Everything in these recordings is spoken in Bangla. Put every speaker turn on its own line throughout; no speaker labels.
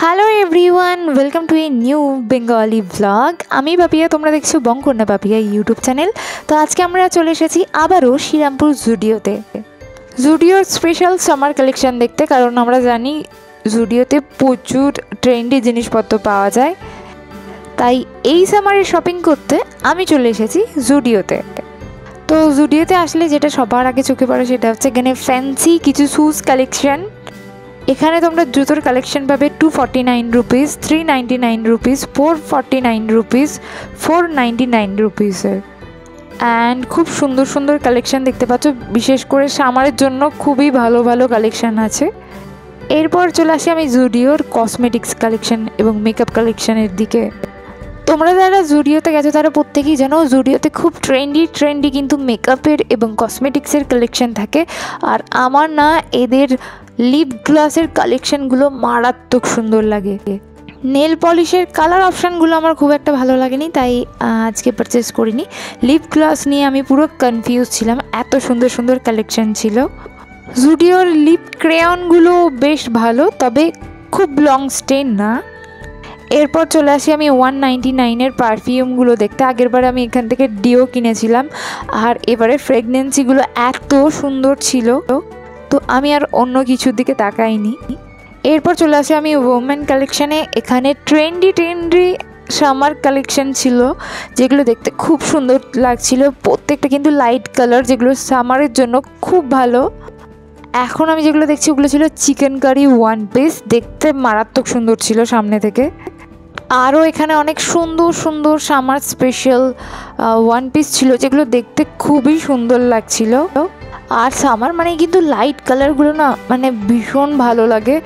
Hello everyone, welcome to a new Bengali vlog. আমি পাপিয়া, তোমরা দেখছো বঙ্কন্যা পাপিয়া ইউটিউব চ্যানেল। তো আজকে আমরা চলে এসেছি আবারও শ্রীরামপুর জুডিওতে, জুডিওর স্পেশাল সামার কালেকশন দেখতে। কারণ আমরা জানি জুডিওতে প্রচুর ট্রেন্ডি জিনিসপত্র পাওয়া যায়, তাই এই সামারে শপিং করতে আমি চলে এসেছি জুডিওতে। তো জুডিওতে আসলে যেটা সবার আগে চোখে পড়ে সেটা হচ্ছে এখানে ফ্যান্সি কিছু শুজ কালেকশন। এখানে তোমরা জুতোর কালেকশন পাবে 249 রুপিস, 399 রুপিস, 449 রুপিস, 499 রুপিসের। অ্যান্ড খুব সুন্দর সুন্দর কালেকশন দেখতে পাচ্ছ, বিশেষ করে সামারের জন্য খুবই ভালো ভালো কালেকশন আছে। এরপর চলে আসি আমি জুডিওর কসমেটিক্স কালেকশন এবং মেকআপ কালেকশনের দিকে। তোমরা যারা জুডিওতে গেছো তারা প্রত্যেকেই জানো জুডিওতে খুব ট্রেন্ডি কিন্তু মেকআপের এবং কসমেটিক্সের কালেকশন থাকে। আর আমার না এদের লিপ গ্লসের কালেকশনগুলো মারাত্মক সুন্দর লাগে। নেল পলিশের কালার অপশানগুলো আমার খুব একটা ভালো লাগেনি, তাই আজকে পারচেস করিনি। লিপ গ্লস নিয়ে আমি পুরো কনফিউজ ছিলাম, এত সুন্দর সুন্দর কালেকশন ছিল। জুডিওর লিপ ক্রেয়নগুলো বেশ ভালো, তবে খুব লং স্টেন না। এরপর চলে আসি আমি 199-এর পারফিউমগুলো দেখতে। আগেরবার আমি এখান থেকে ডিও কিনেছিলাম, আর এবারে ফ্রেগনেন্সিগুলো এত সুন্দর ছিল, তো আমি আর অন্য কিছুর দিকে তাকাইনি। এরপর চলে আসি আমি ওমেন কালেকশানে। এখানে ট্রেন্ডি সামার কালেকশন ছিল, যেগুলো দেখতে খুব সুন্দর লাগছিল। প্রত্যেকটা কিন্তু লাইট কালার, যেগুলো সামারের জন্য খুব ভালো। এখন আমি যেগুলো দেখছি ওগুলো ছিল চিকেন কারি ওয়ান পিস, দেখতে মারাত্মক সুন্দর ছিল সামনে থেকে। আরও এখানে অনেক সুন্দর সুন্দর সামার স্পেশাল ওয়ান পিস ছিল, যেগুলো দেখতে খুবই সুন্দর লাগছিল। আর সামার মানে কিন্তু লাইট কালারগুলো না মানে ভীষণ ভালো লাগে।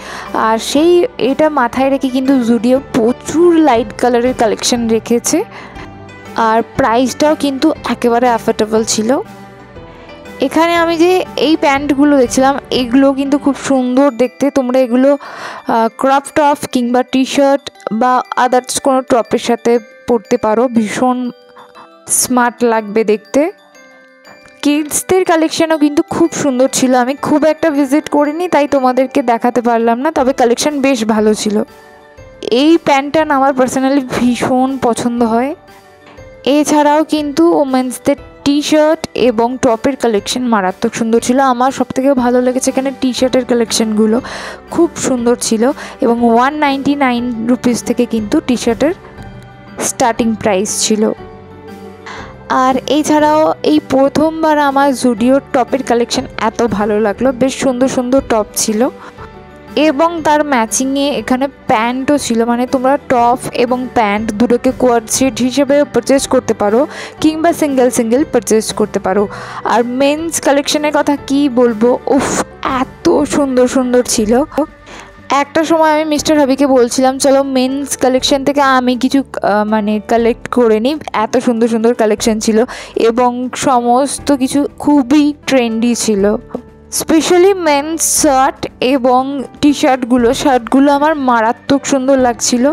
আর সেই এটা মাথায় রেখে কিন্তু জুডিও প্রচুর লাইট কালারের কালেকশন রেখেছে, আর প্রাইসটাও কিন্তু একেবারে অ্যাফোর্ডেবল ছিল। এখানে আমি যে এই প্যান্টগুলো দেখছিলাম এগুলো কিন্তু খুব সুন্দর দেখতে। তোমরা এগুলো ক্রপ টপ কিংবা টি শার্ট বা আদার্স কোনো টপের সাথে পরতে পারো, ভীষণ স্মার্ট লাগবে দেখতে। কিডসদের কালেকশানও কিন্তু খুব সুন্দর ছিল। আমি খুব একটা ভিজিট করিনি, তাই তোমাদেরকে দেখাতে পারলাম না, তবে কালেকশান বেশ ভালো ছিল। এই প্যান্টটা না আমার পার্সোনালি ভীষণ পছন্দ হয়। এছাড়াও কিন্তু ওমেন্সদের টি শার্ট এবং টপের কালেকশন মারাত্মক সুন্দর ছিল। আমার সবথেকে ভালো লেগেছে এখানে টি শার্টের কালেকশানগুলো খুব সুন্দর ছিল, এবং 199 রুপিস থেকে কিন্তু টি শার্টের স্টার্টিং প্রাইস ছিল। আর এছাড়াও এই প্রথমবার আমার জুডিওর টপের কালেকশন এত ভালো লাগলো, বেশ সুন্দর সুন্দর টপ ছিল, এবং তার ম্যাচিংয়ে এখানে প্যান্টও ছিল। মানে তোমরা টপ এবং প্যান্ট দুটোকে কোয়াড সেট হিসেবে পারচেস করতে পারো, কিংবা সিঙ্গেল পারচেস করতে পারো। আর মেন্স কালেকশনের কথা কি বলবো, উফ এত সুন্দর সুন্দর ছিল। একটা সময় আমি মিস্টার হাবিকে বলছিলাম চলো মেন্স কালেকশন থেকে আমি কিছু মানে কালেক্ট করে নিই, এত সুন্দর সুন্দর কালেকশন ছিল এবং সমস্ত কিছু খুবই ট্রেন্ডি ছিল। স্পেশালি মেন্স শার্ট এবং টি শার্টগুলো আমার মারাত্মক সুন্দর লাগছিল।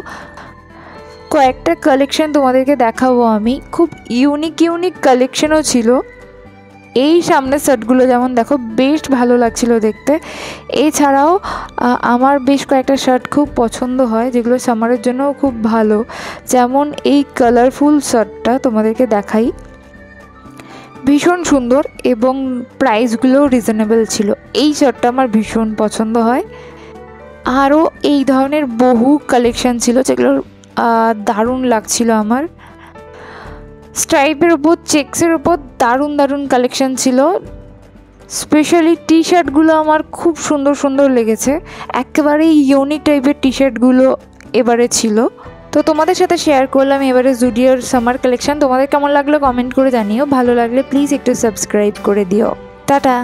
কয়েকটা কালেকশন তোমাদেরকে দেখাবো আমি, খুব ইউনিক কালেকশনও ছিল। এই সামনের শার্টগুলো যেমন দেখো বেশ ভালো লাগছিল দেখতে। এছাড়াও আমার বেশ কয়েকটা শার্ট খুব পছন্দ হয়, যেগুলো সামারের জন্যও খুব ভালো। যেমন এই কালারফুল শার্টটা তোমাদেরকে দেখাই, ভীষণ সুন্দর এবং প্রাইসগুলোও রিজনেবল ছিল। এই শার্টটা আমার ভীষণ পছন্দ হয়। আরও এই ধরনের বহু কালেকশান ছিল যেগুলো দারুণ লাগছিল আমার। স্ট্রাইপের ওপর চেক্সের ওপর দারুণ কালেকশান ছিল। স্পেশালি টি শার্টগুলো আমার খুব সুন্দর সুন্দর লেগেছে, একেবারে ইউনিক টাইপের টি শার্টগুলো এবারে ছিল। তো তোমাদের সাথে শেয়ার করলাম এবারে জুডিওর সামার কালেকশান। তোমাদের কেমন লাগলো কমেন্ট করে জানিও, ভালো লাগলে প্লিজ একটু সাবস্ক্রাইব করে দিও। টাটা।